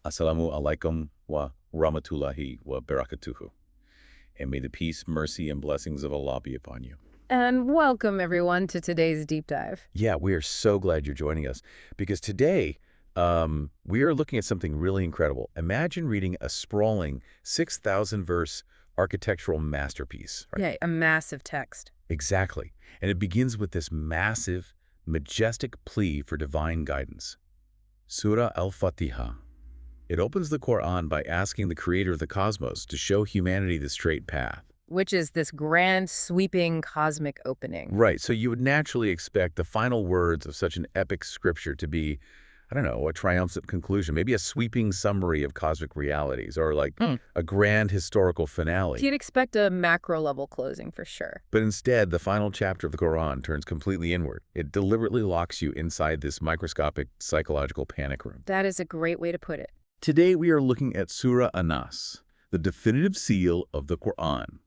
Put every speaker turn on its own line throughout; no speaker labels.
Assalamu alaikum wa rahmatullahi wa barakatuhu. And may the peace, mercy, and blessings of Allah be upon you.
And welcome, everyone, to today's deep dive.
Yeah, we are so glad you're joining us because today we are looking at something really incredible. Imagine reading a sprawling 6,000-verse architectural masterpiece. Right?
Yeah, a massive text.
Exactly. And it begins with this massive, majestic plea for divine guidance. Surah Al-Fatiha. It opens the Quran by asking the creator of the cosmos to show humanity the straight path.
Which is this grand, sweeping, cosmic opening.
Right, so you would naturally expect the final words of such an epic scripture to be, I don't know, a triumphant conclusion, maybe a sweeping summary of cosmic realities, or like a grand historical finale.
You'd expect a macro-level closing for sure.
But instead, the final chapter of the Quran turns completely inward. It deliberately locks you inside this microscopic psychological panic room.
That is a great way to put it.
Today we are looking at Surah An-Naas, the definitive seal of the Quran.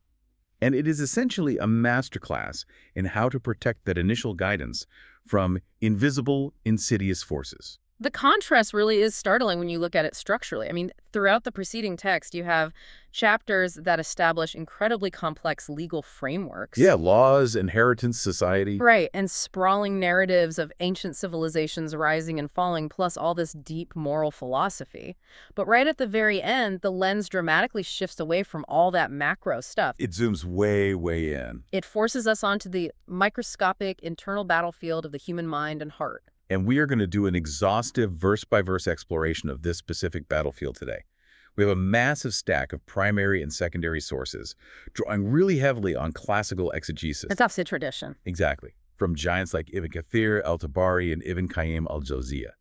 And it is essentially a masterclass in how to protect that initial guidance from invisible, insidious forces.
The contrast really is startling when you look at it structurally. I mean, throughout the preceding text, you have chapters that establish incredibly complex legal frameworks.
Yeah, laws, inheritance, society.
Right, and sprawling narratives of ancient civilizations rising and falling, plus all this deep moral philosophy. But right at the very end, the lens dramatically shifts away from all that macro stuff.
It zooms way, way in.
It forces us onto the microscopic internal battlefield of the human mind and heart.
And we are going to do an exhaustive verse-by-verse exploration of this specific battlefield today. We have a massive stack of primary and secondary sources, drawing really heavily on classical exegesis.
It's Tafsir tradition.
Exactly, from giants like Ibn Kathir, al-Tabari, and Ibn Qayyim al-Jawziyah.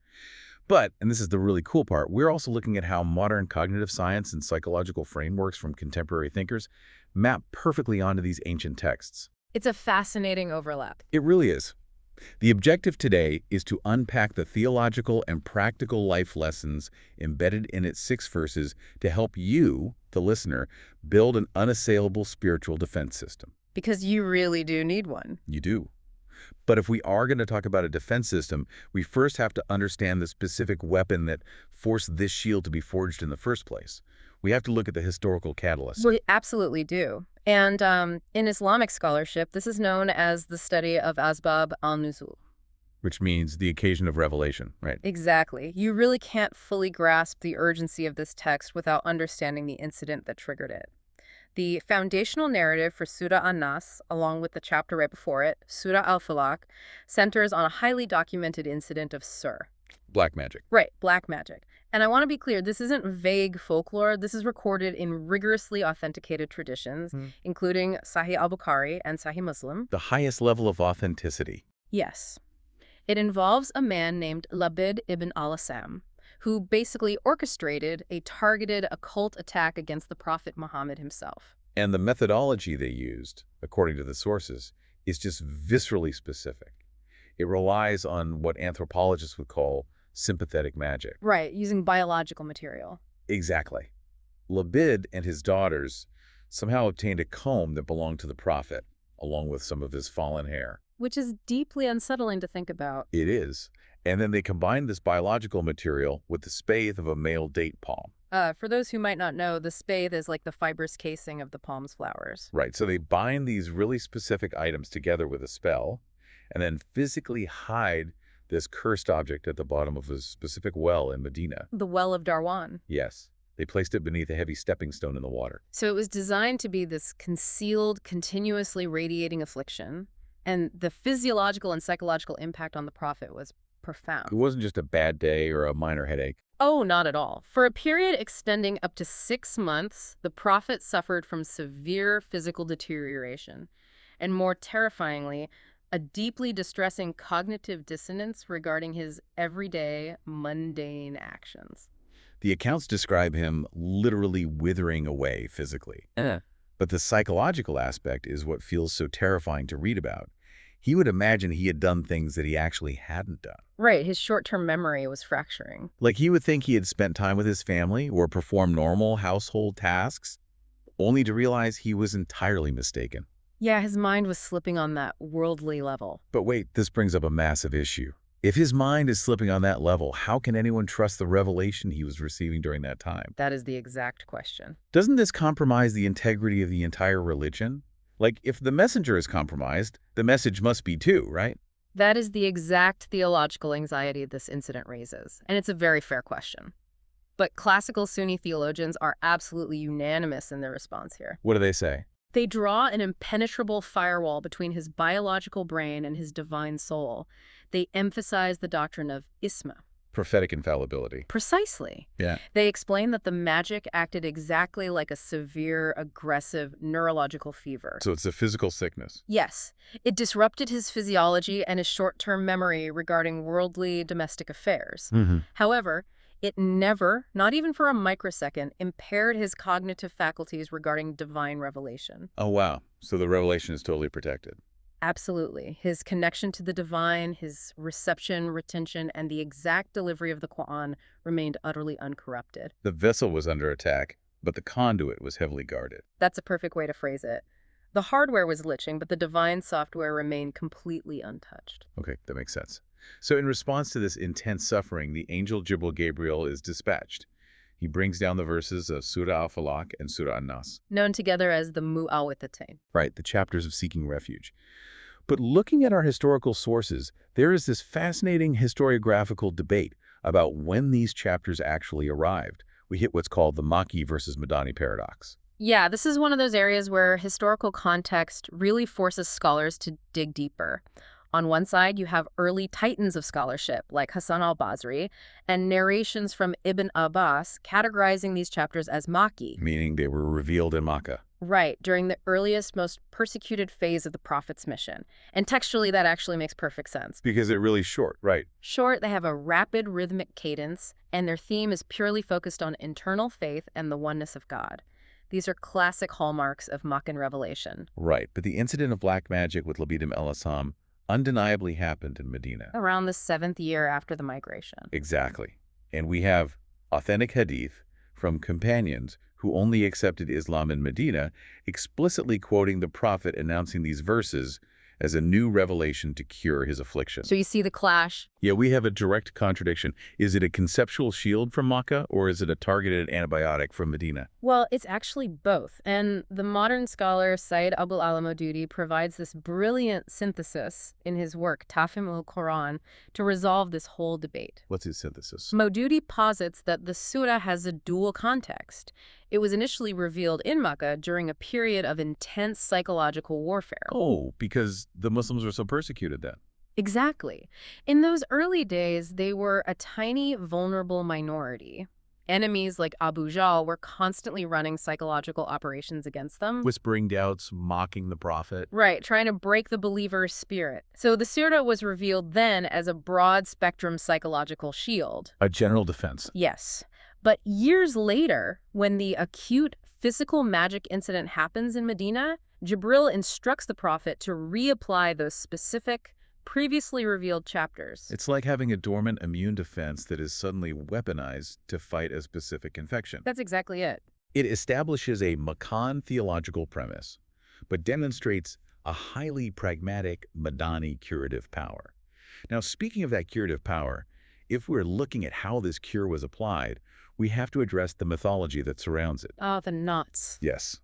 But, and this is the really cool part, we're also looking at how modern cognitive science and psychological frameworks from contemporary thinkers map perfectly onto these ancient texts.
It's a fascinating overlap.
It really is. The objective today is to unpack the theological and practical life lessons embedded in its 6 verses to help you, the listener, build an unassailable spiritual defense system.
Because you really do need one.
You do. But if we are going to talk about a defense system, we first have to understand the specific weapon that forced this shield to be forged in the first place. We have to look at the historical catalyst.
We absolutely do. And in Islamic scholarship, this is known as the study of Asbab al-Nuzul.
Which means the occasion of revelation, right?
Exactly. You really can't fully grasp the urgency of this text without understanding the incident that triggered it. The foundational narrative for Surah An-Naas, along with the chapter right before it, Surah Al-Falaq, centers on a highly documented incident of Sihr.
Black magic.
Right, black magic. And I want to be clear, this isn't vague folklore. This is recorded in rigorously authenticated traditions, including Sahih al-Bukhari and Sahih Muslim.
The highest level of authenticity.
Yes. It involves a man named Labid ibn al-Asam, who basically orchestrated a targeted occult attack against the Prophet Muhammad himself.
And the methodology they used, according to the sources, is just viscerally specific. It relies on what anthropologists would call sympathetic magic.
Right, using biological material.
Exactly. Labid and his daughters somehow obtained a comb that belonged to the prophet, along with some of his fallen hair.
Which is deeply unsettling to think about.
It is. And then they combined this biological material with the spathe of a male date palm.
For those who might not know, the spathe is like the fibrous casing of the palm's flowers.
Right, so they bind these really specific items together with a spell, and then physically hide this cursed object at the bottom of a specific well in Medina.
The Well of Darwan.
Yes. They placed it beneath a heavy stepping stone in the water.
So it was designed to be this concealed, continuously radiating affliction, and the physiological and psychological impact on the prophet was profound.
It wasn't just a bad day or a minor headache.
Oh, not at all. For a period extending up to 6 months, the prophet suffered from severe physical deterioration, and more terrifyingly, a deeply distressing cognitive dissonance regarding his everyday, mundane actions.
The accounts describe him literally withering away physically. But the psychological aspect is what feels so terrifying to read about. He would imagine he had done things that he actually hadn't done.
Right, his short-term memory was fracturing.
Like he would think he had spent time with his family or performed normal household tasks, only to realize he was entirely mistaken.
Yeah, his mind was slipping on that worldly level.
But wait, this brings up a massive issue. If his mind is slipping on that level, how can anyone trust the revelation he was receiving during that time?
That is the exact question.
Doesn't this compromise the integrity of the entire religion? Like, if the messenger is compromised, the message must be too, right?
That is the exact theological anxiety this incident raises, and it's a very fair question. But classical Sunni theologians are absolutely unanimous in their response here.
What do they say?
They draw an impenetrable firewall between his biological brain and his divine soul. They emphasize the doctrine of isma.
Prophetic infallibility.
Precisely.
Yeah.
They explain that the magic acted exactly like a severe, aggressive neurological fever.
So it's a physical sickness.
Yes, it disrupted his physiology and his short-term memory regarding worldly domestic affairs. However, it never, not even for a microsecond, impaired his cognitive faculties regarding divine revelation.
Oh, wow. So the revelation is totally protected.
Absolutely. His connection to the divine, his reception, retention, and the exact delivery of the Quran remained utterly uncorrupted.
The vessel was under attack, but the conduit was heavily guarded.
That's a perfect way to phrase it. The hardware was glitching, but the divine software remained completely untouched.
Okay, that makes sense. So in response to this intense suffering, the angel Jibril Gabriel is dispatched. He brings down the verses of Surah Al-Falaq and Surah An-Naas.
Known together as the Mu'awwidhatayn.
Right, the chapters of seeking refuge. But looking at our historical sources, there is this fascinating historiographical debate about when these chapters actually arrived. We hit what's called the Makki versus Madani paradox.
Yeah, this is one of those areas where historical context really forces scholars to dig deeper. On one side, you have early titans of scholarship, like Hassan al-Basri, and narrations from Ibn Abbas categorizing these chapters as Makki.
Meaning they were revealed in Makkah.
Right, during the earliest, most persecuted phase of the Prophet's mission. And textually, that actually makes perfect sense.
Because they're really short, right?
Short, they have a rapid rhythmic cadence, and their theme is purely focused on internal faith and the oneness of God. These are classic hallmarks of Makkan revelation.
Right, but the incident of black magic with Labidim el-Assam undeniably happened in Medina.
Around the 7th year after the migration.
Exactly. And we have authentic hadith from companions who only accepted Islam in Medina, explicitly quoting the Prophet announcing these verses as a new revelation to cure his affliction.
So you see the clash?
Yeah, we have a direct contradiction. Is it a conceptual shield from Makkah, or is it a targeted antibiotic from Medina?
Well, it's actually both. And the modern scholar Sayyid Abul Ala Maududi provides this brilliant synthesis in his work, Tafhim al-Quran, to resolve this whole debate.
What's his synthesis?
Maududi posits that the surah has a dual context. It was initially revealed in Makkah during a period of intense psychological warfare.
Oh, because the Muslims were so persecuted then.
Exactly. In those early days, they were a tiny, vulnerable minority. Enemies like Abu Jahl were constantly running psychological operations against them.
Whispering doubts, mocking the Prophet.
Right, trying to break the believer's spirit. So the surah was revealed then as a broad-spectrum psychological shield.
A general defense.
Yes. But years later, when the acute physical magic incident happens in Medina, Jibril instructs the Prophet to reapply those specific, previously revealed chapters.
It's like having a dormant immune defense that is suddenly weaponized to fight a specific infection.
That's exactly it.
It establishes a Makkan theological premise, but demonstrates a highly pragmatic Madani curative power. Now, speaking of that curative power, if we're looking at how this cure was applied, we have to address the mythology that surrounds it.
Oh, the knots.
Yes.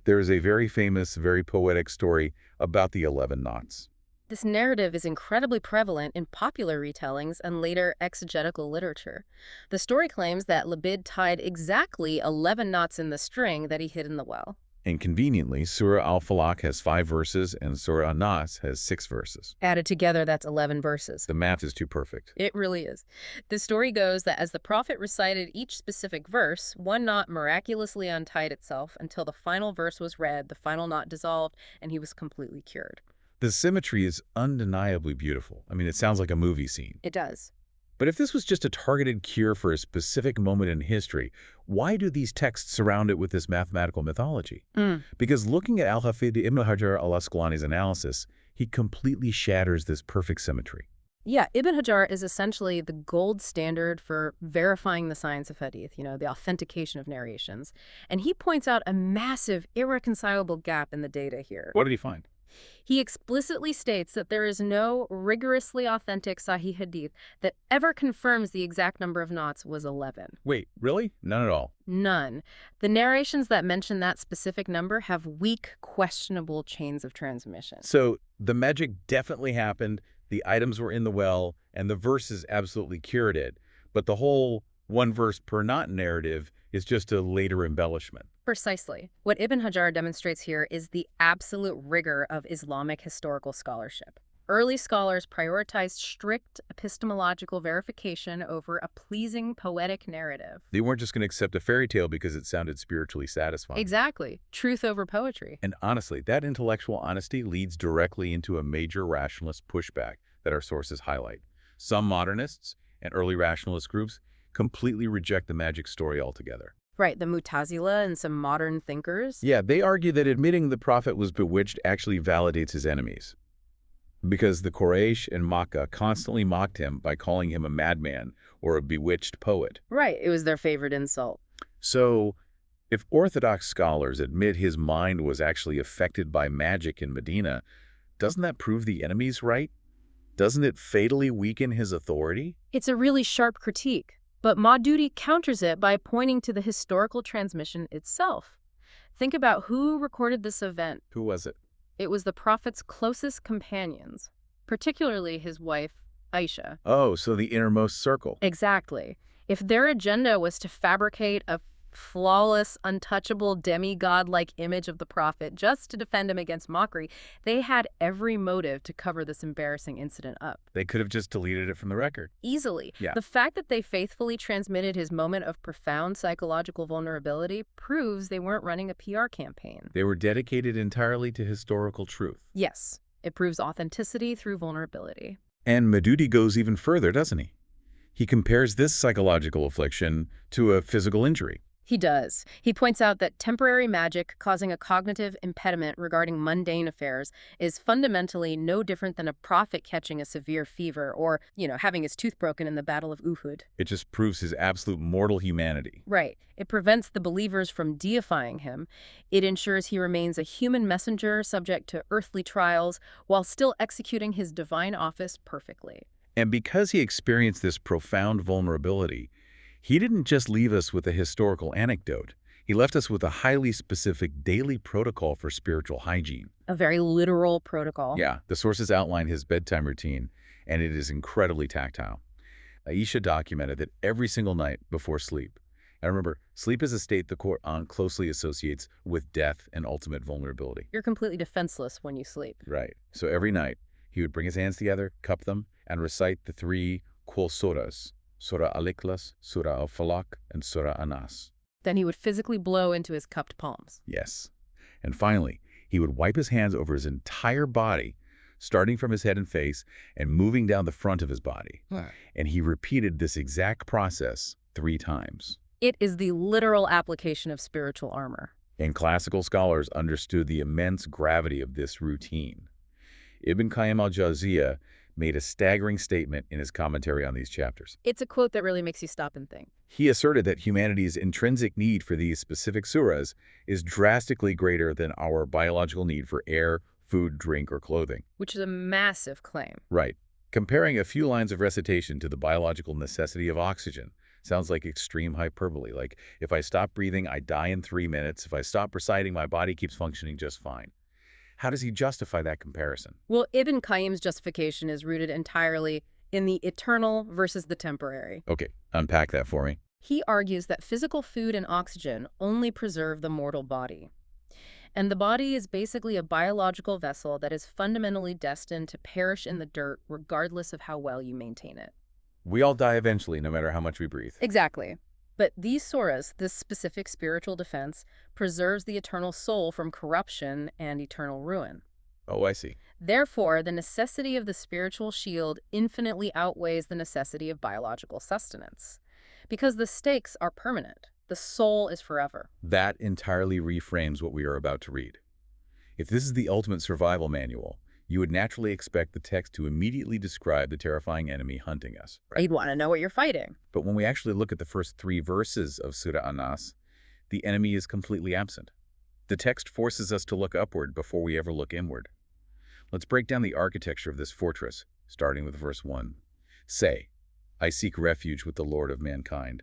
There is a very famous, very poetic story about the 11 knots.
This narrative is incredibly prevalent in popular retellings and later exegetical literature. The story claims that Labid tied exactly 11 knots in the string that he hid in the well.
And conveniently, Surah Al-Falaq has 5 verses and Surah An-Naas has 6 verses.
Added together, that's 11 verses.
The math is too perfect.
It really is. The story goes that as the Prophet recited each specific verse, one knot miraculously untied itself until the final verse was read, the final knot dissolved, and he was completely cured.
The symmetry is undeniably beautiful. I mean, it sounds like a movie scene.
It does.
But if this was just a targeted cure for a specific moment in history, why do these texts surround it with this mathematical mythology? Because looking at Al-Hafid Ibn Hajar al-Asqalani's analysis, he completely shatters this perfect symmetry.
Yeah, Ibn Hajar is essentially the gold standard for verifying the science of hadith, the authentication of narrations. And he points out a massive, irreconcilable gap in the data here.
What did he find?
He explicitly states that there is no rigorously authentic Sahih Hadith that ever confirms the exact number of knots was 11.
Wait, really? None at all.
None. The narrations that mention that specific number have weak, questionable chains of transmission.
So the magic definitely happened, the items were in the well, and the verses absolutely cured it. But the whole one verse per knot narrative is just a later embellishment.
Precisely. What Ibn Hajar demonstrates here is the absolute rigor of Islamic historical scholarship. Early scholars prioritized strict epistemological verification over a pleasing poetic narrative.
They weren't just going to accept a fairy tale because it sounded spiritually satisfying.
Exactly. Truth over poetry.
And honestly, that intellectual honesty leads directly into a major rationalist pushback that our sources highlight. Some modernists and early rationalist groups completely reject the magic story altogether.
Right, the Mu'tazila and some modern thinkers.
Yeah, they argue that admitting the prophet was bewitched actually validates his enemies, because the Quraysh and Makkah constantly mocked him by calling him a madman or a bewitched poet.
Right, it was their favorite insult.
So, if Orthodox scholars admit his mind was actually affected by magic in Medina, doesn't that prove the enemy's right? Doesn't it fatally weaken his authority?
It's a really sharp critique, but Maududi counters it by pointing to the historical transmission itself. Think about who recorded this event.
Who was it?
It was the Prophet's closest companions, particularly his wife, Aisha.
Oh, so the innermost circle.
Exactly. If their agenda was to fabricate a flawless, untouchable, demigod-like image of the Prophet just to defend him against mockery, they had every motive to cover this embarrassing incident up.
They could have just deleted it from the record.
Easily.
Yeah.
The fact that they faithfully transmitted his moment of profound psychological vulnerability proves they weren't running a PR campaign.
They were dedicated entirely to historical truth.
Yes, it proves authenticity through vulnerability.
And Maududi goes even further, doesn't he? He compares this psychological affliction to a physical injury.
He does. He points out that temporary magic causing a cognitive impediment regarding mundane affairs is fundamentally no different than a prophet catching a severe fever or, having his tooth broken in the Battle of Uhud.
It just proves his absolute mortal humanity.
Right. It prevents the believers from deifying him. It ensures he remains a human messenger subject to earthly trials while still executing his divine office perfectly.
And because he experienced this profound vulnerability, he didn't just leave us with a historical anecdote. He left us with a highly specific daily protocol for spiritual hygiene.
A very literal protocol.
Yeah, the sources outline his bedtime routine, and it is incredibly tactile. Aisha documented that every single night before sleep. And remember, sleep is a state the Quran closely associates with death and ultimate vulnerability.
You're completely defenseless when you sleep.
Right. So every night, he would bring his hands together, cup them, and recite the three Qul surahs. Surah Al-Ikhlas, Surah Al-Falaq, and Surah An-Naas.
Then he would physically blow into his cupped palms.
Yes. And finally, he would wipe his hands over his entire body, starting from his head and face and moving down the front of his body. And he repeated this exact process 3 times.
It is the literal application of spiritual armor.
And classical scholars understood the immense gravity of this routine. Ibn Qayyim al-Jawziyah made a staggering statement in his commentary on these chapters.
It's a quote that really makes you stop and think.
He asserted that humanity's intrinsic need for these specific surahs is drastically greater than our biological need for air, food, drink, or clothing.
Which is a massive claim.
Right. Comparing a few lines of recitation to the biological necessity of oxygen sounds like extreme hyperbole. Like, if I stop breathing, I die in 3 minutes. If I stop reciting, my body keeps functioning just fine. How does he justify that comparison?
Well, Ibn Qayyim's justification is rooted entirely in the eternal versus the temporary.
Okay, unpack that for me.
He argues that physical food and oxygen only preserve the mortal body. And the body is basically a biological vessel that is fundamentally destined to perish in the dirt regardless of how well you maintain it.
We all die eventually, no matter how much we breathe.
Exactly. But these surahs, this specific spiritual defense, preserves the eternal soul from corruption and eternal ruin.
Oh, I see.
Therefore, the necessity of the spiritual shield infinitely outweighs the necessity of biological sustenance. Because the stakes are permanent. The soul is forever.
That entirely reframes what we are about to read. If this is the ultimate survival manual, you would naturally expect the text to immediately describe the terrifying enemy hunting us.
Right? You'd want to know what you're fighting.
But when we actually look at the first 3 verses of Surah An-Naas, the enemy is completely absent. The text forces us to look upward before we ever look inward. Let's break down the architecture of this fortress, starting with verse 1. Say, I seek refuge with the Lord of mankind.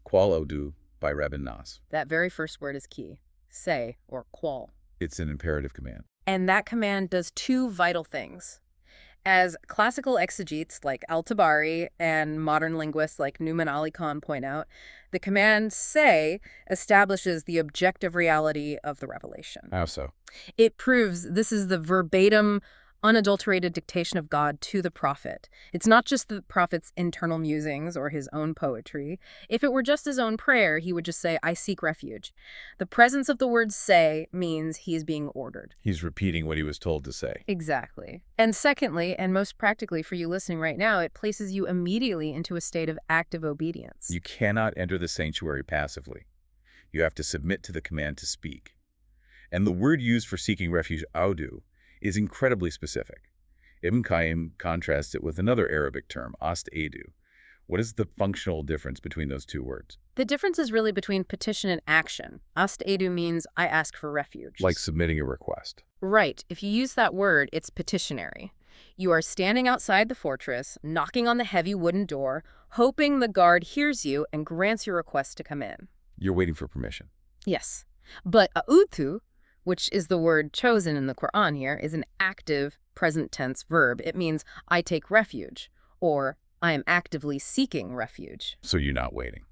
Qual Odu by An-Naas.
That very first word is key. Say, or qual.
It's an imperative command.
And that command does two vital things. As classical exegetes like Al-Tabari and modern linguists like Newman Ali Khan point out, the command say establishes the objective reality of the revelation.
How so?
It proves this is the verbatim, unadulterated dictation of God to the prophet. It's not just the prophet's internal musings or his own poetry. If it were just his own prayer, he would just say, I seek refuge. The presence of the word say means he's being ordered.
He's repeating what he was told to say.
Exactly. And secondly, and most practically for you listening right now, it places you immediately into a state of active obedience.
You cannot enter the sanctuary passively. You have to submit to the command to speak. And the word used for seeking refuge, audu, is incredibly specific. Ibn Qayyim contrasts it with another Arabic term, ast-edu. What is the functional difference between those two words?
The difference is really between petition and action. Ast-edu means I ask for refuge.
Like submitting a request.
Right. If you use that word, it's petitionary. You are standing outside the fortress, knocking on the heavy wooden door, hoping the guard hears you and grants your request to come in.
You're waiting for permission.
Yes. But a'udhu, which is the word chosen in the Quran here, is an active present tense verb. It means I take refuge, or I am actively seeking refuge.
So you're not waiting.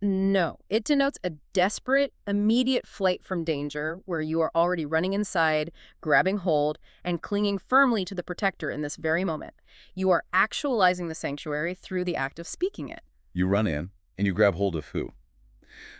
No, it denotes a desperate, immediate flight from danger where you are already running inside, grabbing hold, and clinging firmly to the protector in this very moment. You are actualizing the sanctuary through the act of speaking it.
You run in, and you grab hold of who?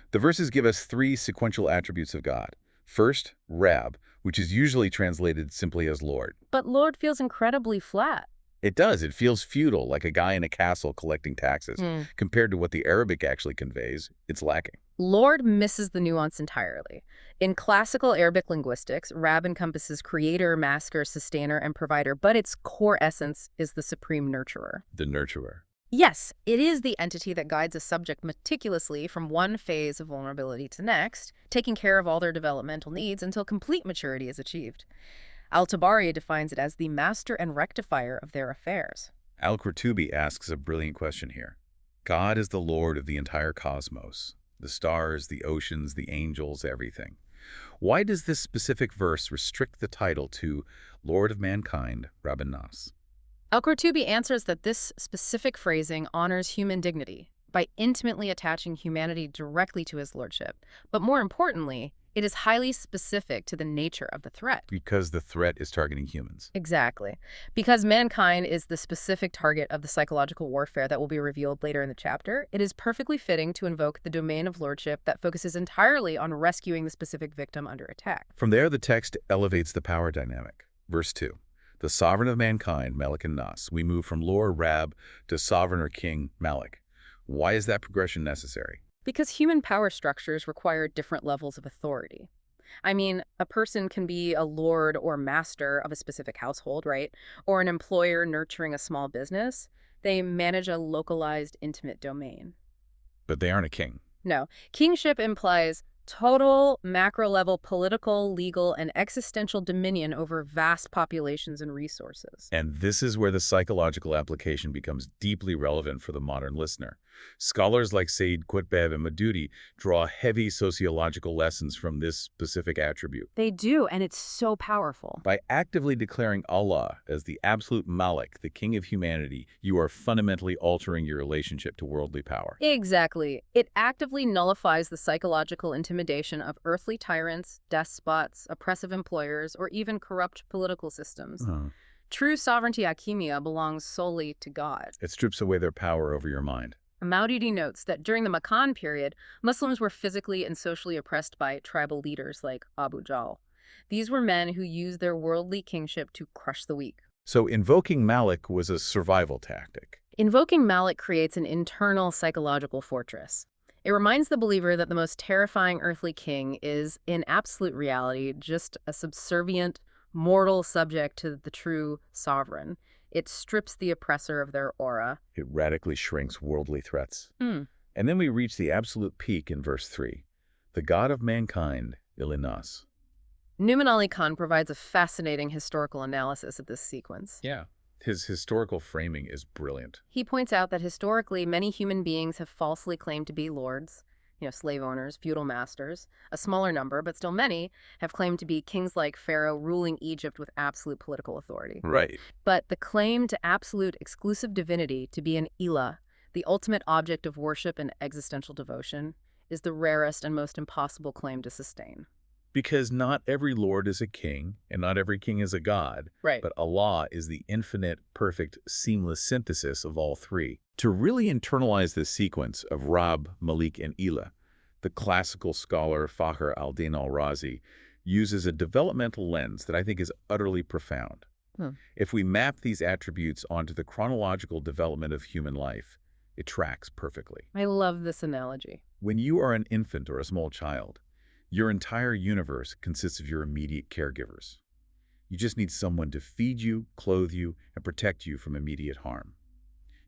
The verses give us three sequential attributes of God. First, Rab, which is usually translated simply as Lord.
But Lord feels incredibly flat.
It does. It feels feudal, like a guy in a castle collecting taxes. Compared to what the Arabic actually conveys, it's lacking.
Lord misses the nuance entirely. In classical Arabic linguistics, Rab encompasses creator, master, sustainer, and provider, but its core essence is the supreme nurturer.
The nurturer.
Yes, it is the entity that guides a subject meticulously from one phase of vulnerability to next, taking care of all their developmental needs until complete maturity is achieved. Al-Tabari defines it as the master and rectifier of their affairs.
Al-Qurtubi asks a brilliant question here. God is the Lord of the entire cosmos, the stars, the oceans, the angels, everything. Why does this specific verse restrict the title to Lord of Mankind, An-Naas?
Al-Qurtubi answers that this specific phrasing honors human dignity by intimately attaching humanity directly to his lordship. But more importantly, it is highly specific to the nature of the threat.
Because the threat is targeting humans.
Exactly. Because mankind is the specific target of the psychological warfare that will be revealed later in the chapter, it is perfectly fitting to invoke the domain of lordship that focuses entirely on rescuing the specific victim under attack.
From there, the text elevates the power dynamic. Verse 2. The sovereign of mankind, Malik An-Naas. We move from Lord Rab to sovereign or king, Malik. Why is that progression necessary?
Because human power structures require different levels of authority. I mean, a person can be a lord or master of a specific household, right? Or an employer nurturing a small business. They manage a localized, intimate domain.
But they aren't a king.
No. Kingship implies total, macro-level political, legal, and existential dominion over vast populations and resources.
And this is where the psychological application becomes deeply relevant for the modern listener. Scholars like Said Qutb and Madudi draw heavy sociological lessons from this specific attribute.
They do, and it's so powerful.
By actively declaring Allah as the absolute Malik, the king of humanity, you are fundamentally altering your relationship to worldly power.
Exactly. It actively nullifies the psychological intimidation of earthly tyrants, despots, oppressive employers, or even corrupt political systems. True sovereignty akimia belongs solely to God.
It strips away their power over your mind.
Maududi notes that during the Makkan period, Muslims were physically and socially oppressed by tribal leaders like Abu Jahl. These were men who used their worldly kingship to crush the weak.
So invoking Malik was a survival tactic.
Invoking Malik creates an internal psychological fortress. It reminds the believer that the most terrifying earthly king is, in absolute reality, just a subservient, mortal subject to the true sovereign. It strips the oppressor of their aura.
It radically shrinks worldly threats. And then we reach the absolute peak in verse 3. The God of mankind, An-Naas.
Nouman Ali Khan provides a fascinating historical analysis of this sequence.
Yeah. His historical framing is brilliant.
He points out that historically, many human beings have falsely claimed to be lords, slave owners, feudal masters. A smaller number, but still many, have claimed to be kings like Pharaoh ruling Egypt with absolute political authority.
Right.
But the claim to absolute exclusive divinity, to be an ilah, the ultimate object of worship and existential devotion, is the rarest and most impossible claim to sustain.
Because not every lord is a king, and not every king is a god.
Right.
But Allah is the infinite, perfect, seamless synthesis of all three. To really internalize this sequence of Rab, Malik, and Ilah, the classical scholar Fakhr al-Din al-Razi uses a developmental lens that I think is utterly profound. If we map these attributes onto the chronological development of human life, it tracks perfectly.
I love this analogy.
When you are an infant or a small child, your entire universe consists of your immediate caregivers. You just need someone to feed you, clothe you, and protect you from immediate harm.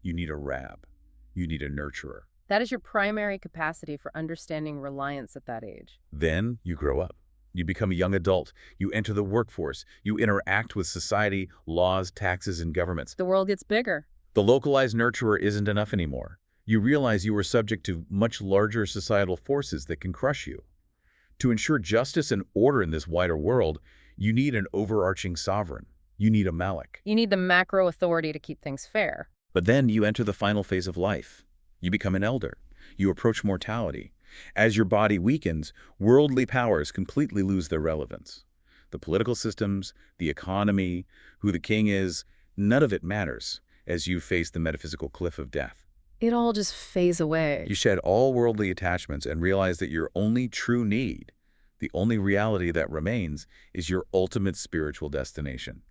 You need a Rab. You need a nurturer.
That is your primary capacity for understanding reliance at that age.
Then you grow up. You become a young adult. You enter the workforce. You interact with society, laws, taxes, and governments.
The world gets bigger.
The localized nurturer isn't enough anymore. You realize you are subject to much larger societal forces that can crush you. To ensure justice and order in this wider world, you need an overarching sovereign. You need a Malik.
You need the macro authority to keep things fair.
But then you enter the final phase of life. You become an elder. You approach mortality. As your body weakens, worldly powers completely lose their relevance. The political systems, the economy, who the king is, none of it matters as you face the metaphysical cliff of death.
It all just fades away.
You shed all worldly attachments and realize that your only true need, the only reality that remains, is your ultimate spiritual destination.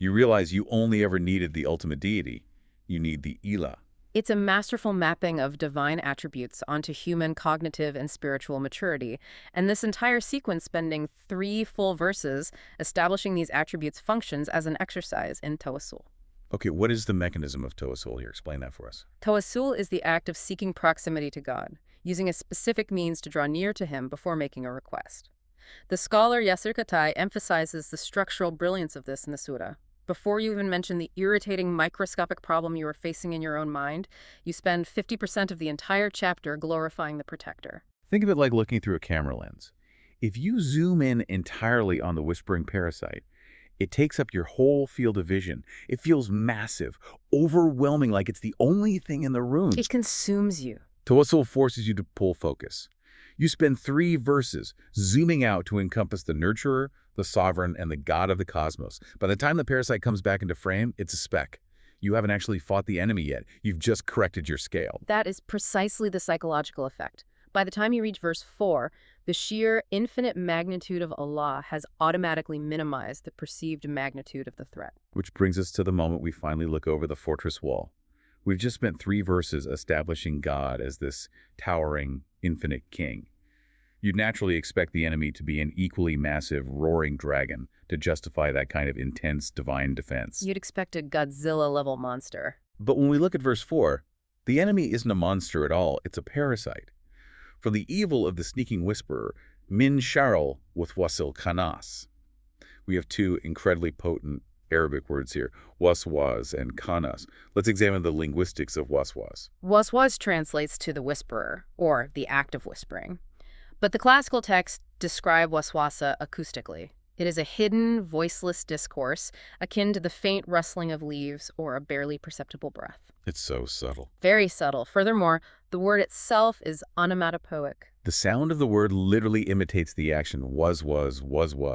You realize you only ever needed the ultimate deity. You need the Ilah.
It's a masterful mapping of divine attributes onto human cognitive and spiritual maturity, and this entire sequence spending 3 full verses establishing these attributes functions as an exercise in tawassul.
Okay, what is the mechanism of tawassul here? Explain that for us.
Tawassul is the act of seeking proximity to God, using a specific means to draw near to him before making a request. The scholar Yasir Qattai emphasizes the structural brilliance of this in the surah. Before you even mention the irritating microscopic problem you are facing in your own mind, you spend 50% of the entire chapter glorifying the protector.
Think of it like looking through a camera lens. If you zoom in entirely on the whispering parasite, it takes up your whole field of vision. It feels massive, overwhelming, like it's the only thing in the room.
It consumes you.
Tawassul forces you to pull focus. You spend 3 verses zooming out to encompass the nurturer, the sovereign, and the god of the cosmos. By the time the parasite comes back into frame, it's a speck. You haven't actually fought the enemy yet. You've just corrected your scale.
That is precisely the psychological effect. By the time you reach verse 4, the sheer infinite magnitude of Allah has automatically minimized the perceived magnitude of the threat.
Which brings us to the moment we finally look over the fortress wall. We've just spent 3 verses establishing God as this towering, infinite king. You'd naturally expect the enemy to be an equally massive, roaring dragon to justify that kind of intense divine defense.
You'd expect a Godzilla-level monster.
But when we look at verse 4, the enemy isn't a monster at all, it's a parasite. From the evil of the sneaking whisperer, min sharil waswasil khannas. We have 2 incredibly potent Arabic words here, waswas and khannas. Let's examine the linguistics of waswas.
Waswas translates to the whisperer, or the act of whispering. But the classical texts describe waswasa acoustically. It is a hidden, voiceless discourse, akin to the faint rustling of leaves or a barely perceptible breath.
It's so subtle.
Very subtle. Furthermore, the word itself is onomatopoeic.
The sound of the word literally imitates the action was.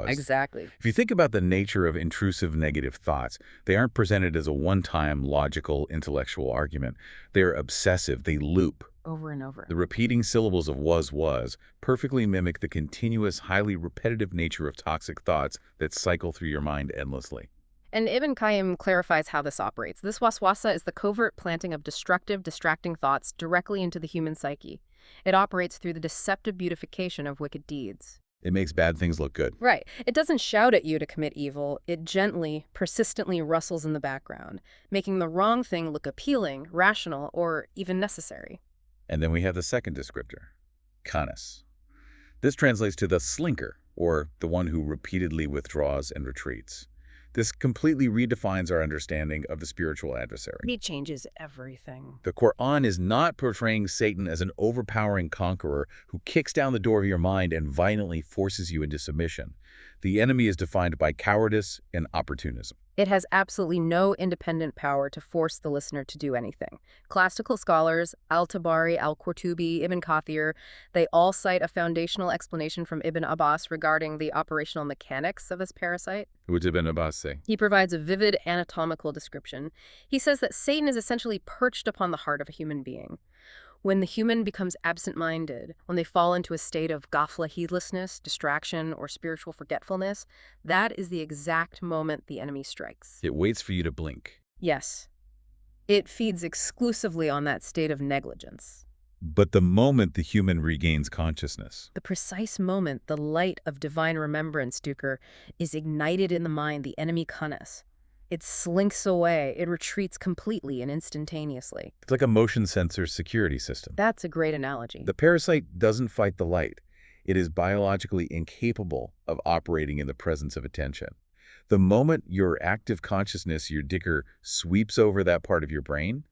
Exactly.
If you think about the nature of intrusive negative thoughts, they aren't presented as a one-time logical intellectual argument. They're obsessive. They loop.
Over and over.
The repeating syllables of was perfectly mimic the continuous, highly repetitive nature of toxic thoughts that cycle through your mind endlessly.
And Ibn Qayyim clarifies how this operates. This waswasa is the covert planting of destructive, distracting thoughts directly into the human psyche. It operates through the deceptive beautification of wicked deeds.
It makes bad things look good.
Right. It doesn't shout at you to commit evil. It gently, persistently rustles in the background, making the wrong thing look appealing, rational, or even necessary.
And then we have the second descriptor, khannas. This translates to the slinker, or the one who repeatedly withdraws and retreats. This completely redefines our understanding of the spiritual adversary.
It changes everything.
The Quran is not portraying Satan as an overpowering conqueror who kicks down the door of your mind and violently forces you into submission. The enemy is defined by cowardice and opportunism.
It has absolutely no independent power to force the listener to do anything. Classical scholars, Al-Tabari, Al-Qurtubi, Ibn Kathir, they all cite a foundational explanation from Ibn Abbas regarding the operational mechanics of this parasite.
What did Ibn Abbas say?
He provides a vivid anatomical description. He says that Satan is essentially perched upon the heart of a human being. When the human becomes absent-minded, when they fall into a state of ghafla, heedlessness, distraction, or spiritual forgetfulness, that is the exact moment the enemy strikes.
It waits for you to blink.
Yes. It feeds exclusively on that state of negligence.
But the moment the human regains consciousness,
The precise moment the light of divine remembrance, Duker, is ignited in the mind, the enemy cunnas. It slinks away, it retreats completely and instantaneously.
it's like a motion sensor security system.
That's a great analogy.
The parasite doesn't fight the light. It is biologically incapable of operating in the presence of attention. The moment your active consciousness, your dicker, sweeps over that part of your brain,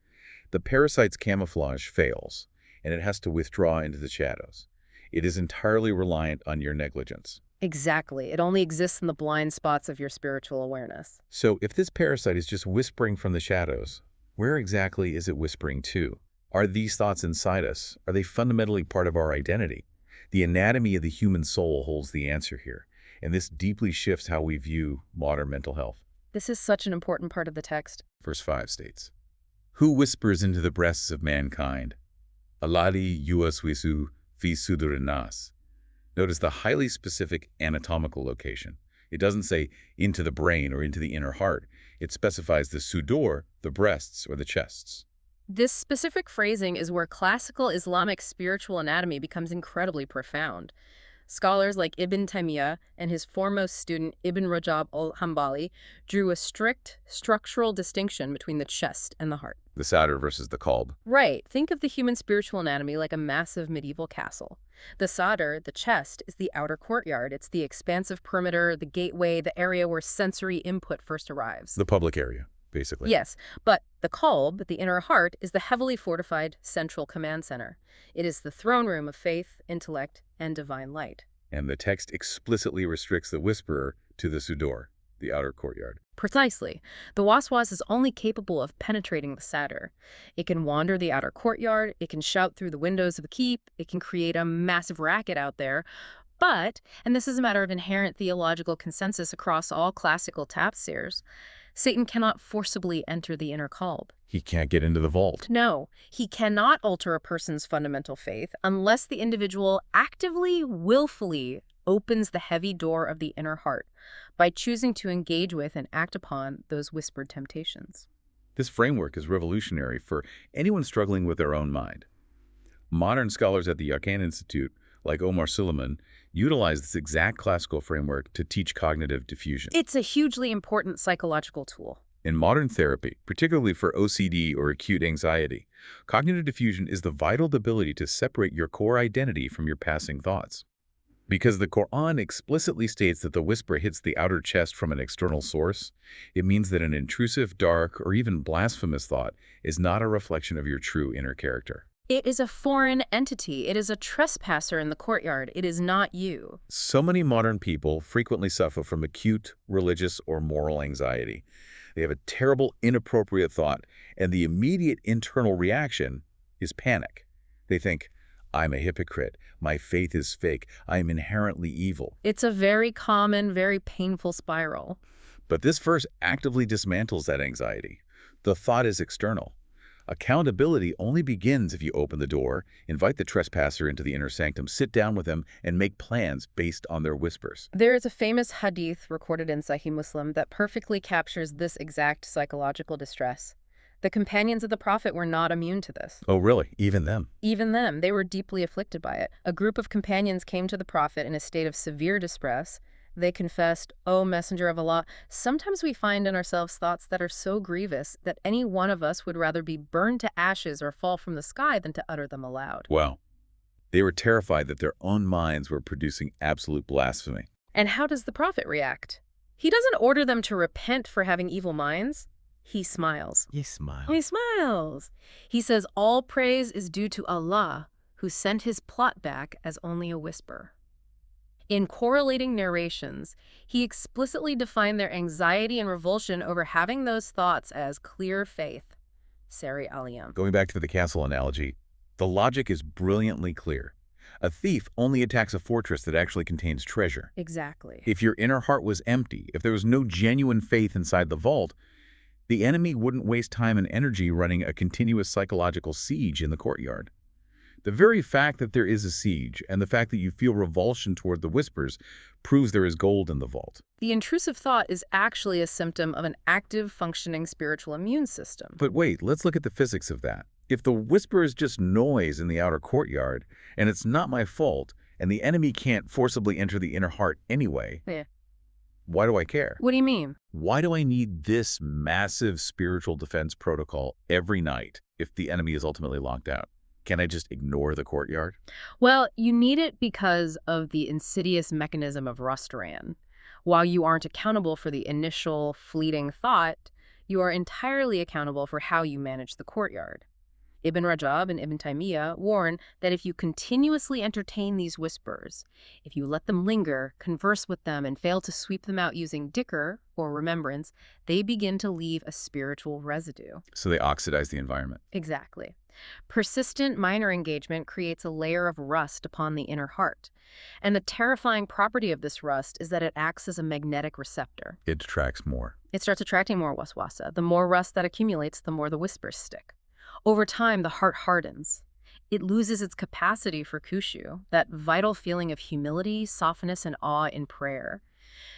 the parasite's camouflage fails, and it has to withdraw into the shadows. It is entirely reliant on your negligence.
Exactly. It only exists in the blind spots of your spiritual awareness.
So if this parasite is just whispering from the shadows, where exactly is it whispering to? Are these thoughts inside us? Are they fundamentally part of our identity? The anatomy of the human soul holds the answer here, and this deeply shifts how we view modern mental health.
This is such an important part of the text.
Verse 5 states, "Who whispers into the breasts of mankind? Aladi yuaswisu fi sudur An-Naas." Notice the highly specific anatomical location. It doesn't say into the brain or into the inner heart. It specifies the sudur, the breasts, or the chests.
This specific phrasing is where classical Islamic spiritual anatomy becomes incredibly profound. Scholars like Ibn Taymiyyah and his foremost student Ibn Rajab al-Hanbali drew a strict structural distinction between the chest and the heart.
The sadr versus the qalb.
Right. Think of the human spiritual anatomy like a massive medieval castle. The sadr, the chest, is the outer courtyard. It's the expansive perimeter, the gateway, the area where sensory input first arrives.
The public area, basically.
Yes, but the qalb, the inner heart, is the heavily fortified central command center. It is the throne room of faith, intellect, and divine light.
And the text explicitly restricts the whisperer to the sudur, the outer courtyard.
Precisely. The waswas is only capable of penetrating the sadr. It can wander the outer courtyard, it can shout through the windows of the keep, it can create a massive racket out there. But, and this is a matter of inherent theological consensus across all classical tafsirs, Satan cannot forcibly enter the inner qalb.
He can't get into the vault.
No, he cannot alter a person's fundamental faith unless the individual actively, willfully opens the heavy door of the inner heart by choosing to engage with and act upon those whispered temptations.
This framework is revolutionary for anyone struggling with their own mind. Modern scholars at the Yarkand Institute, like Omar Suleiman, utilize this exact classical framework to teach cognitive diffusion.
It's a hugely important psychological tool.
In modern therapy, particularly for OCD or acute anxiety, cognitive diffusion is the vital ability to separate your core identity from your passing thoughts. Because the Quran explicitly states that the whisper hits the outer chest from an external source, it means that an intrusive, dark, or even blasphemous thought is not a reflection of your true inner character.
It is a foreign entity. It is a trespasser in the courtyard. It is not you.
So many modern people frequently suffer from acute religious or moral anxiety. They have a terrible, inappropriate thought, and the immediate internal reaction is panic. They think, I'm a hypocrite. My faith is fake. I am inherently evil.
It's a very common, very painful spiral.
But this verse actively dismantles that anxiety. The thought is external. Accountability only begins if you open the door, invite the trespasser into the inner sanctum, sit down with them, and make plans based on their whispers.
There is a famous hadith recorded in Sahih Muslim that perfectly captures this exact psychological distress. The companions of the Prophet were not immune to this.
Oh, really? Even them?
Even them. They were deeply afflicted by it. A group of companions came to the Prophet in a state of severe distress. They confessed, "O Messenger of Allah, sometimes we find in ourselves thoughts that are so grievous that any one of us would rather be burned to ashes or fall from the sky than to utter them aloud."
Wow. They were terrified that their own minds were producing absolute blasphemy.
And how does the prophet react? He doesn't order them to repent for having evil minds. He smiles.
He smiled.
He smiles. He says all praise is due to Allah, who sent his plot back as only a whisper. In correlating narrations, he explicitly defined their anxiety and revulsion over having those thoughts as clear faith. Sari Aliyam.
Going back to the castle analogy, the logic is brilliantly clear. A thief only attacks a fortress that actually contains treasure.
Exactly.
If your inner heart was empty, if there was no genuine faith inside the vault, the enemy wouldn't waste time and energy running a continuous psychological siege in the courtyard. The very fact that there is a siege and the fact that you feel revulsion toward the whispers proves there is gold in the vault.
The intrusive thought is actually a symptom of an active, functioning spiritual immune system.
But wait, let's look at the physics of that. If the whisper is just noise in the outer courtyard, and it's not my fault, and the enemy can't forcibly enter the inner heart anyway,
Yeah.
why do I care?
What do you mean?
Why do I need this massive spiritual defense protocol every night if the enemy is ultimately locked out? Can I just ignore the courtyard?
Well, you need it because of the insidious mechanism of Rustran. While you aren't accountable for the initial fleeting thought, you are entirely accountable for how you manage the courtyard. Ibn Rajab and Ibn Taymiyyah warn that if you continuously entertain these whispers, if you let them linger, converse with them, and fail to sweep them out using dhikr, or remembrance, they begin to leave a spiritual residue.
So they oxidize the environment.
Exactly. Persistent minor engagement creates a layer of rust upon the inner heart. And the terrifying property of this rust is that it acts as a magnetic receptor.
It attracts more.
It starts attracting more waswasa. The more rust that accumulates, the more the whispers stick. Over time, the heart hardens. It loses its capacity for khushu, that vital feeling of humility, softness, and awe in prayer.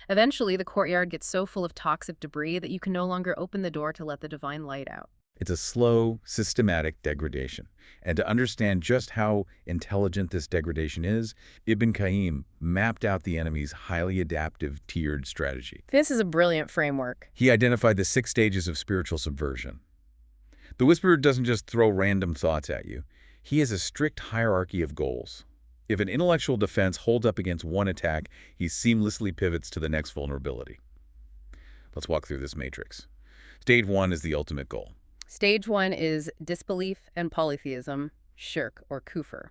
Eventually, the courtyard gets so full of toxic debris that you can no longer open the door to let the divine light out.
It's a slow, systematic degradation. And to understand just how intelligent this degradation is, Ibn Qayyim mapped out the enemy's highly adaptive tiered strategy.
This is a brilliant framework.
He identified the 6 stages of spiritual subversion. The whisperer doesn't just throw random thoughts at you. He has a strict hierarchy of goals. If an intellectual defense holds up against one attack, he seamlessly pivots to the next vulnerability. Let's walk through this matrix. Stage 1 is the ultimate goal.
Stage 1 is disbelief and polytheism, shirk or kufr.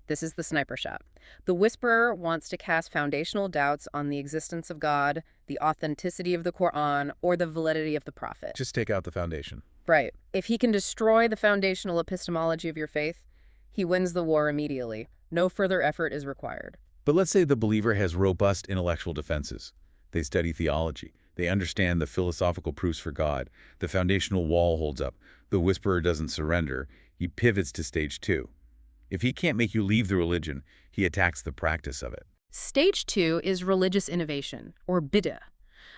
This is the sniper shot. The whisperer wants to cast foundational doubts on the existence of God, the authenticity of the Quran, or the validity of the prophet.
Just take out the foundation.
Right. If he can destroy the foundational epistemology of your faith, he wins the war immediately. No further effort is required.
But let's say the believer has robust intellectual defenses. They study theology. They understand the philosophical proofs for God. The foundational wall holds up. The whisperer doesn't surrender. He pivots to stage 2. If he can't make you leave the religion, he attacks the practice of it.
Stage 2 is religious innovation, or bid'ah.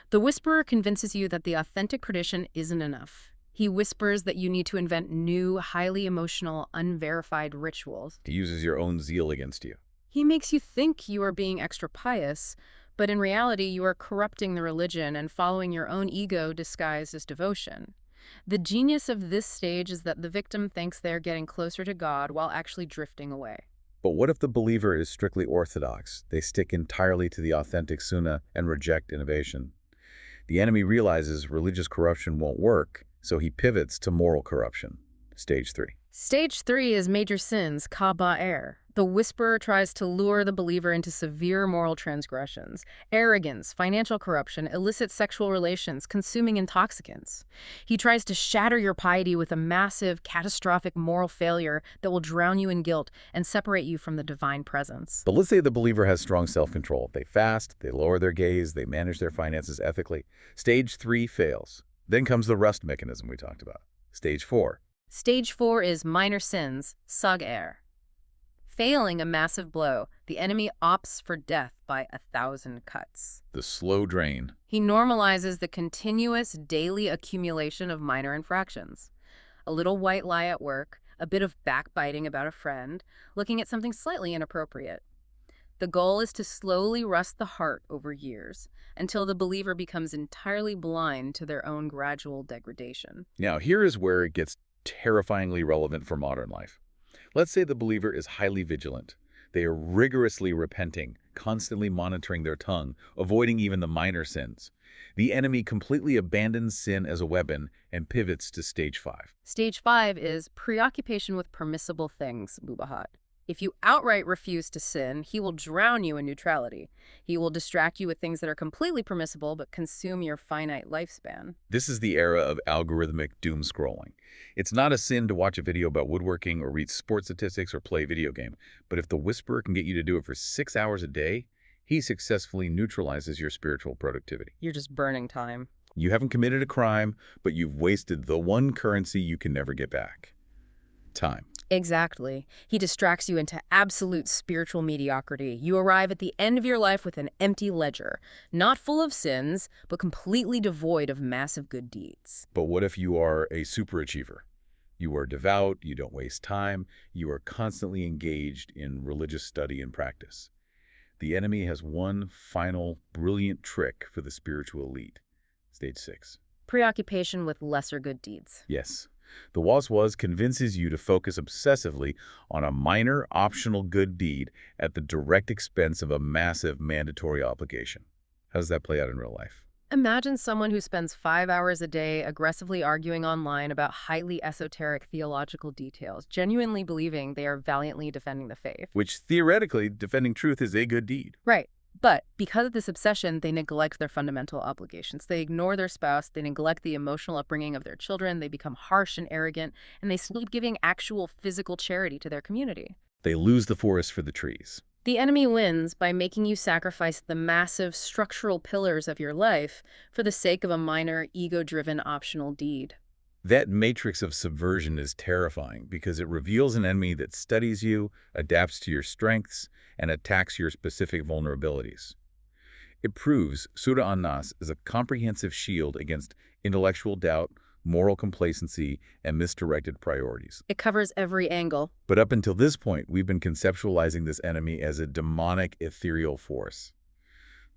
The whisperer convinces you that the authentic tradition isn't enough. He whispers that you need to invent new, highly emotional, unverified rituals.
He uses your own zeal against you.
He makes you think you are being extra pious, but in reality you are corrupting the religion and following your own ego disguised as devotion. The genius of this stage is that the victim thinks they're getting closer to God while actually drifting away.
But what if the believer is strictly orthodox? They stick entirely to the authentic sunnah and reject innovation. The enemy realizes religious corruption won't work, so he pivots to moral corruption. Stage 3.
Stage 3 is major sins, kaba'ir. The whisperer tries to lure the believer into severe moral transgressions, arrogance, financial corruption, illicit sexual relations, consuming intoxicants. He tries to shatter your piety with a massive, catastrophic moral failure that will drown you in guilt and separate you from the divine presence.
But let's say the believer has strong self-control. They fast, they lower their gaze, they manage their finances ethically. Stage 3 fails. Then comes the rust mechanism we talked about. Stage 4.
Stage 4 is minor sins, sag'ir. Failing a massive blow, the enemy opts for death by 1,000 cuts.
The slow drain.
He normalizes the continuous daily accumulation of minor infractions. A little white lie at work, a bit of backbiting about a friend, looking at something slightly inappropriate. The goal is to slowly rust the heart over years, until the believer becomes entirely blind to their own gradual degradation.
Now, here is where it gets terrifyingly relevant for modern life. Let's say the believer is highly vigilant. They are rigorously repenting, constantly monitoring their tongue, avoiding even the minor sins. The enemy completely abandons sin as a weapon and pivots to stage 5.
Stage 5 is preoccupation with permissible things, Bubahat. If you outright refuse to sin, he will drown you in neutrality. He will distract you with things that are completely permissible but consume your finite lifespan.
This is the era of algorithmic doom scrolling. It's not a sin to watch a video about woodworking or read sports statistics or play a video game, but if the whisperer can get you to do it for 6 hours a day, he successfully neutralizes your spiritual productivity.
You're just burning time.
You haven't committed a crime, but you've wasted the one currency you can never get back: time.
Exactly. He distracts you into absolute spiritual mediocrity. You arrive at the end of your life with an empty ledger, not full of sins, but completely devoid of massive good deeds.
But what if you are a superachiever? You are devout, you don't waste time, you are constantly engaged in religious study and practice. The enemy has one final, brilliant trick for the spiritual elite. Stage 6.
Preoccupation with lesser good deeds.
Yes. The waswas convinces you to focus obsessively on a minor, optional good deed at the direct expense of a massive, mandatory obligation. How does that play out in real life?
Imagine someone who spends 5 hours a day aggressively arguing online about highly esoteric theological details, genuinely believing they are valiantly defending the faith.
Which, theoretically, defending truth is a good deed.
Right. But because of this obsession, they neglect their fundamental obligations. They ignore their spouse, they neglect the emotional upbringing of their children, they become harsh and arrogant, and they stop giving actual physical charity to their community.
They lose the forest for the trees.
The enemy wins by making you sacrifice the massive structural pillars of your life for the sake of a minor, ego-driven optional deed.
That matrix of subversion is terrifying because it reveals an enemy that studies you, adapts to your strengths, and attacks your specific vulnerabilities. It proves Surah An-Naas is a comprehensive shield against intellectual doubt, moral complacency, and misdirected priorities.
It covers every angle.
But up until this point, we've been conceptualizing this enemy as a demonic, ethereal force.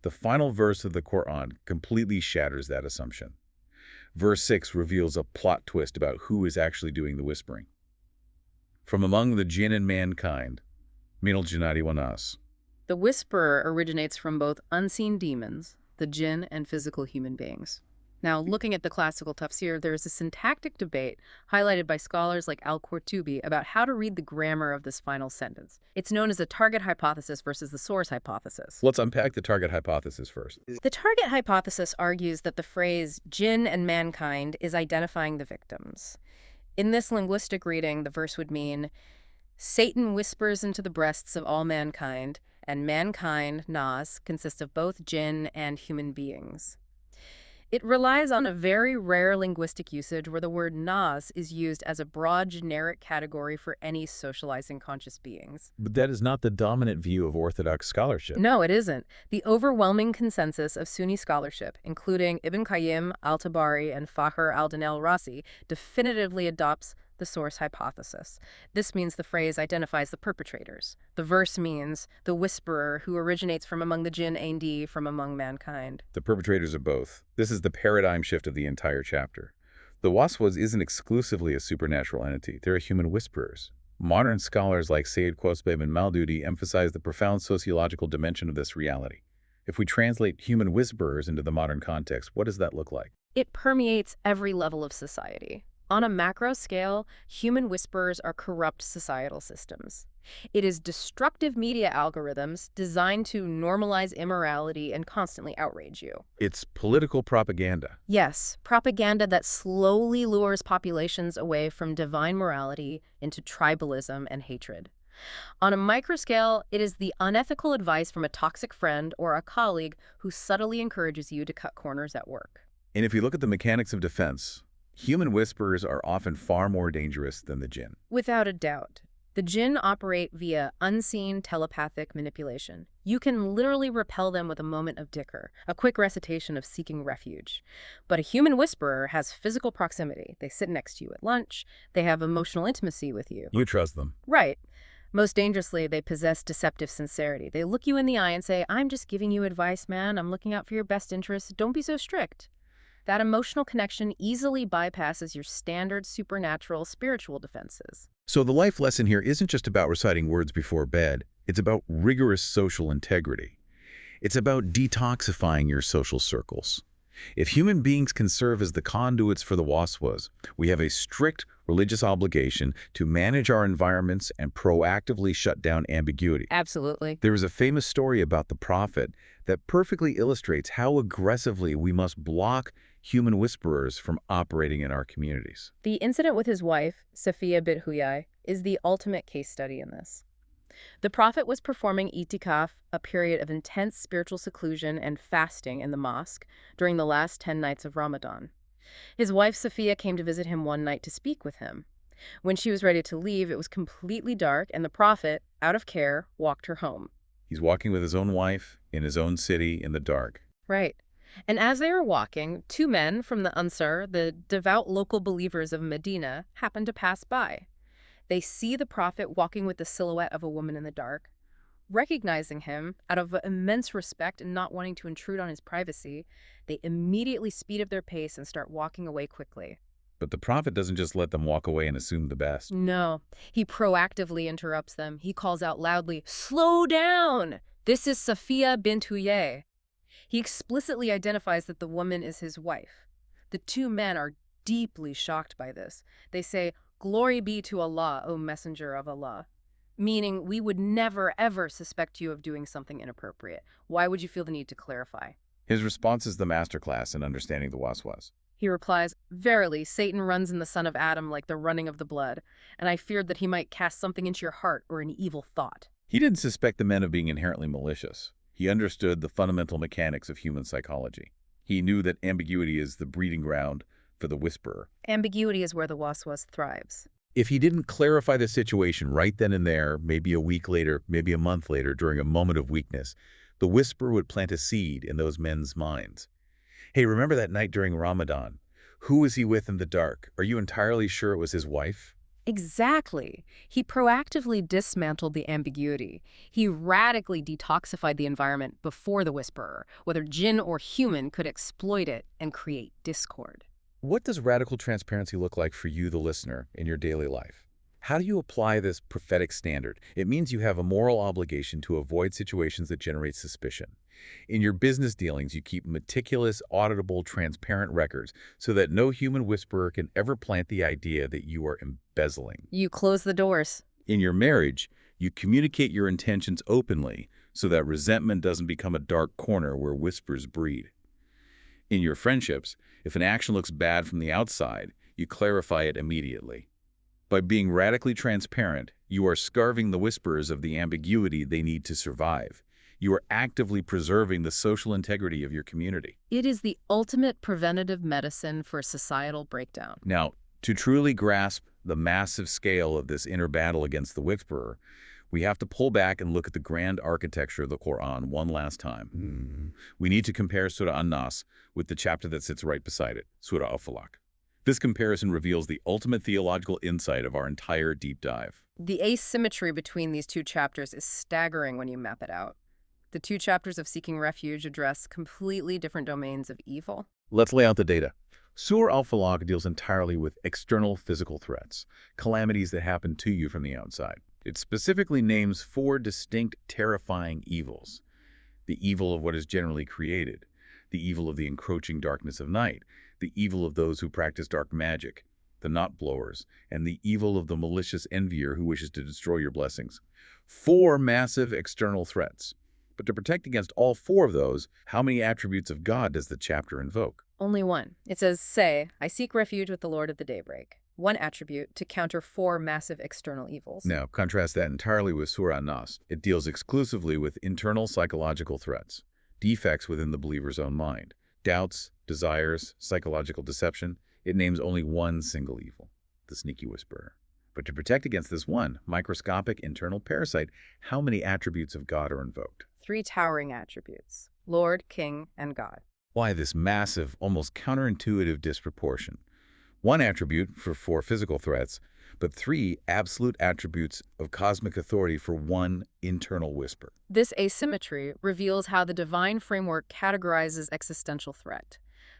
The final verse of the Quran completely shatters that assumption. Verse 6 reveals a plot twist about who is actually doing the whispering. From among the jinn and mankind, min al-jinnati wan-nas.
The whisperer originates from both unseen demons, the jinn, and physical human beings. Now, looking at the classical tafsir, there is a syntactic debate highlighted by scholars like al-Qurtubi about how to read the grammar of this final sentence. It's known as the target hypothesis versus the source hypothesis.
Let's unpack the target hypothesis first.
The target hypothesis argues that the phrase jinn and mankind is identifying the victims. In this linguistic reading, the verse would mean, Satan whispers into the breasts of all mankind, and mankind, Naas, consists of both jinn and human beings. It relies on a very rare linguistic usage where the word Naas is used as a broad generic category for any socializing conscious beings.
But that is not the dominant view of Orthodox scholarship.
No, it isn't. The overwhelming consensus of Sunni scholarship, including Ibn Qayyim, al-Tabari, and Fakhr al-Din al-Razi, definitively adopts the source hypothesis. This means the phrase identifies the perpetrators. The verse means the whisperer who originates from among the jinn and from among mankind.
The perpetrators are both. This is the paradigm shift of the entire chapter. The waswas isn't exclusively a supernatural entity. They're human whisperers. Modern scholars like Sayyid Qutb and Maududi emphasize the profound sociological dimension of this reality. If we translate human whisperers into the modern context, what does that look like?
It permeates every level of society. On a macro scale, human whisperers are corrupt societal systems. It is destructive media algorithms designed to normalize immorality and constantly outrage you.
It's political propaganda.
Yes, propaganda that slowly lures populations away from divine morality into tribalism and hatred. On a micro scale, it is the unethical advice from a toxic friend or a colleague who subtly encourages you to cut corners at work.
And if you look at the mechanics of defense, human whisperers are often far more dangerous than the jinn.
Without a doubt. The jinn operate via unseen telepathic manipulation. You can literally repel them with a moment of dhikr, a quick recitation of seeking refuge. But a human whisperer has physical proximity. They sit next to you at lunch. They have emotional intimacy with you.
You trust them.
Right. Most dangerously, they possess deceptive sincerity. They look you in the eye and say, I'm just giving you advice, man. I'm looking out for your best interests. Don't be so strict. That emotional connection easily bypasses your standard supernatural spiritual defenses.
So the life lesson here isn't just about reciting words before bed. It's about rigorous social integrity. It's about detoxifying your social circles. If human beings can serve as the conduits for the waswas, we have a strict religious obligation to manage our environments and proactively shut down ambiguity.
Absolutely.
There is a famous story about the prophet that perfectly illustrates how aggressively we must block human whisperers from operating in our communities.
The incident with his wife, Safiya bint Huyai, is the ultimate case study in this. The prophet was performing itikaf, a period of intense spiritual seclusion and fasting in the mosque during the last 10 nights of Ramadan. His wife Safiya came to visit him one night to speak with him. When she was ready to leave, it was completely dark, and the prophet, out of care, walked her home.
He's walking with his own wife in his own city in the dark.
Right. And as they were walking, two men from the Ansar, the devout local believers of Medina, happened to pass by. They see the prophet walking with the silhouette of a woman in the dark. Recognizing him, out of immense respect and not wanting to intrude on his privacy, they immediately speed up their pace and start walking away quickly.
But the prophet doesn't just let them walk away and assume the best.
No, he proactively interrupts them. He calls out loudly, "Slow down! This is Safiya bint Huyai." He explicitly identifies that the woman is his wife. The two men are deeply shocked by this. They say, "Glory be to Allah, O Messenger of Allah." Meaning, we would never, ever suspect you of doing something inappropriate. Why would you feel the need to clarify?
His response is the masterclass in understanding the waswas.
He replies, "Verily, Satan runs in the son of Adam like the running of the blood, and I feared that he might cast something into your heart or an evil thought."
He didn't suspect the men of being inherently malicious. He understood the fundamental mechanics of human psychology. He knew that ambiguity is the breeding ground for the whisperer.
Ambiguity is where the waswas thrives.
If he didn't clarify the situation right then and there, maybe a week later, maybe a month later, during a moment of weakness, the whisperer would plant a seed in those men's minds. Hey, remember that night during Ramadan? Who was he with in the dark? Are you entirely sure it was his wife?
Exactly. He proactively dismantled the ambiguity. He radically detoxified the environment before the whisperer, whether jinn or human, could exploit it and create discord.
What does radical transparency look like for you, the listener, in your daily life? How do you apply this prophetic standard? It means you have a moral obligation to avoid situations that generate suspicion. In your business dealings, you keep meticulous, auditable, transparent records so that no human whisperer can ever plant the idea that you are embezzling.
You close the doors.
In your marriage, you communicate your intentions openly so that resentment doesn't become a dark corner where whispers breed. In your friendships, if an action looks bad from the outside, you clarify it immediately. By being radically transparent, you are starving the whisperers of the ambiguity they need to survive. You are actively preserving the social integrity of your community.
It is the ultimate preventative medicine for societal breakdown.
Now, to truly grasp the massive scale of this inner battle against the whisperer, we have to pull back and look at the grand architecture of the Quran one last time. We need to compare Surah An-Naas with the chapter that sits right beside it, Surah Al-Falaq. This comparison reveals the ultimate theological insight of our entire deep dive.
The asymmetry between these two chapters is staggering when you map it out. The two chapters of Seeking Refuge address completely different domains of evil.
Let's lay out the data. Surah Al-Falaq deals entirely with external physical threats, calamities that happen to you from the outside. It specifically names 4 distinct, terrifying evils. The evil of what is generally created, the evil of the encroaching darkness of night, the evil of those who practice dark magic, the knot-blowers, and the evil of the malicious envier who wishes to destroy your blessings. 4 massive external threats. But to protect against all 4 of those, how many attributes of God does the chapter invoke?
Only one. It says, "Say, I seek refuge with the Lord at the daybreak." One attribute to counter 4 massive external evils.
Now, contrast that entirely with Surah An-Naas. It deals exclusively with internal psychological threats, defects within the believer's own mind, doubts, desires, psychological deception. It names only one single evil, the sneaky whisperer. But to protect against this one microscopic internal parasite, how many attributes of God are invoked?
3 towering attributes: Lord, King, and God.
Why this massive, almost counterintuitive disproportion? 1 attribute for 4 physical threats, but 3 absolute attributes of cosmic authority for 1 internal whisper.
This asymmetry reveals how the divine framework categorizes existential threat.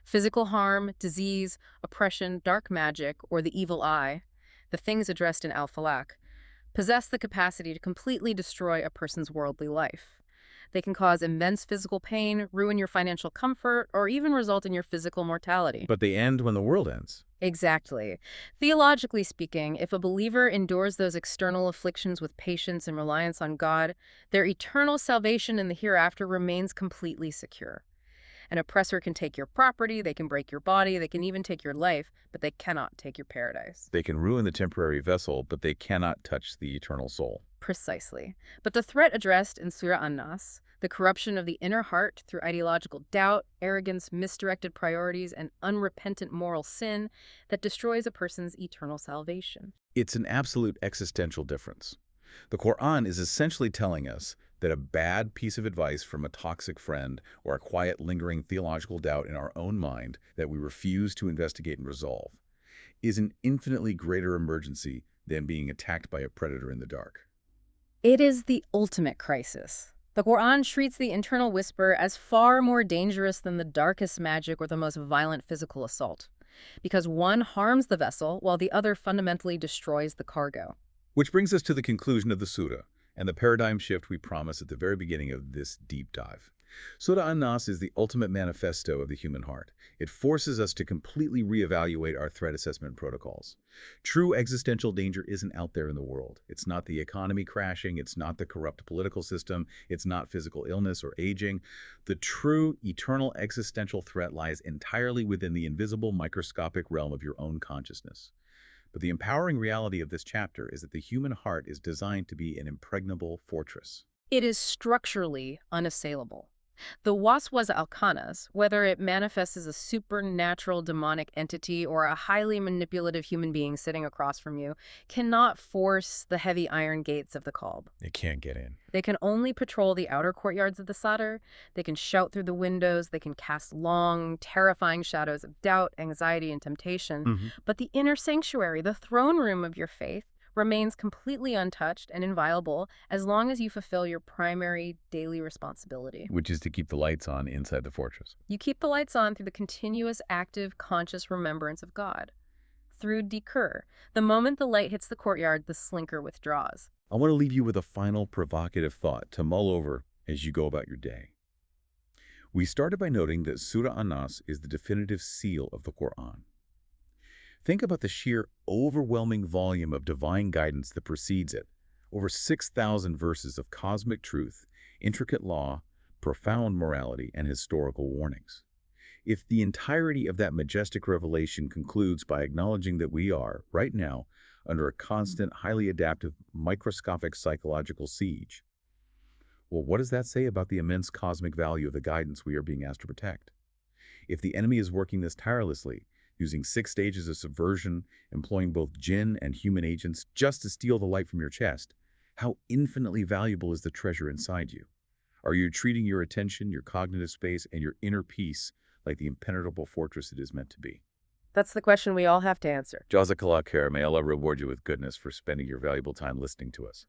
Physical harm, disease, oppression, dark magic, or the evil eye, the things addressed in Al-Falaq, possess the capacity to completely destroy a person's worldly life. They can cause immense physical pain, ruin your financial comfort, or even result in your physical mortality.
But they end when the world ends.
Exactly. Theologically speaking, if a believer endures those external afflictions with patience and reliance on God, their eternal salvation in the hereafter remains completely secure. An oppressor can take your property, they can break your body, they can even take your life, but they cannot take your paradise.
They can ruin the temporary vessel, but they cannot touch the eternal soul.
Precisely. But the threat addressed in Surah An-Naas, the corruption of the inner heart through ideological doubt, arrogance, misdirected priorities, and unrepentant moral sin that destroys a person's eternal salvation.
It's an absolute existential difference. The Quran is essentially telling us that a bad piece of advice from a toxic friend or a quiet, lingering theological doubt in our own mind that we refuse to investigate and resolve is an infinitely greater emergency than being attacked by a predator in the dark.
It is the ultimate crisis. The Quran treats the internal whisper as far more dangerous than the darkest magic or the most violent physical assault, because one harms the vessel while the other fundamentally destroys the cargo.
Which brings us to the conclusion of the surah and the paradigm shift we promised at the very beginning of this deep dive. Surah An-Nas is the ultimate manifesto of the human heart. It forces us to completely reevaluate our threat assessment protocols. True existential danger isn't out there in the world. It's not the economy crashing. It's not the corrupt political system. It's not physical illness or aging. The true, eternal existential threat lies entirely within the invisible, microscopic realm of your own consciousness. But the empowering reality of this chapter is that the human heart is designed to be an impregnable fortress.
It is structurally unassailable. The waswas al-khannas, whether it manifests as a supernatural demonic entity or a highly manipulative human being sitting across from you, cannot force the heavy iron gates of the qalb.
It can't get in.
They can only patrol the outer courtyards of the sadr. They can shout through the windows. They can cast long, terrifying shadows of doubt, anxiety, and temptation. But the inner sanctuary, the throne room of your faith, remains completely untouched and inviolable as long as you fulfill your primary daily responsibility.
Which is to keep the lights on inside the fortress.
You keep the lights on through the continuous, active, conscious remembrance of God. Through Dikur, the moment the light hits the courtyard, the slinker withdraws.
I want to leave you with a final provocative thought to mull over as you go about your day. We started by noting that Surah An-Nas is the definitive seal of the Quran. Think about the sheer, overwhelming volume of divine guidance that precedes it. Over 6,000 verses of cosmic truth, intricate law, profound morality, and historical warnings. If the entirety of that majestic revelation concludes by acknowledging that we are, right now, under a constant, highly adaptive, microscopic psychological siege, well, what does that say about the immense cosmic value of the guidance we are being asked to protect? If the enemy is working this tirelessly, using 6 stages of subversion, employing both jinn and human agents just to steal the light from your chest, how infinitely valuable is the treasure inside you? Are you treating your attention, your cognitive space, and your inner peace like the impenetrable fortress it is meant to be?
That's the question we all have to answer.
Jazakallah khair, may Allah reward you with goodness for spending your valuable time listening to us.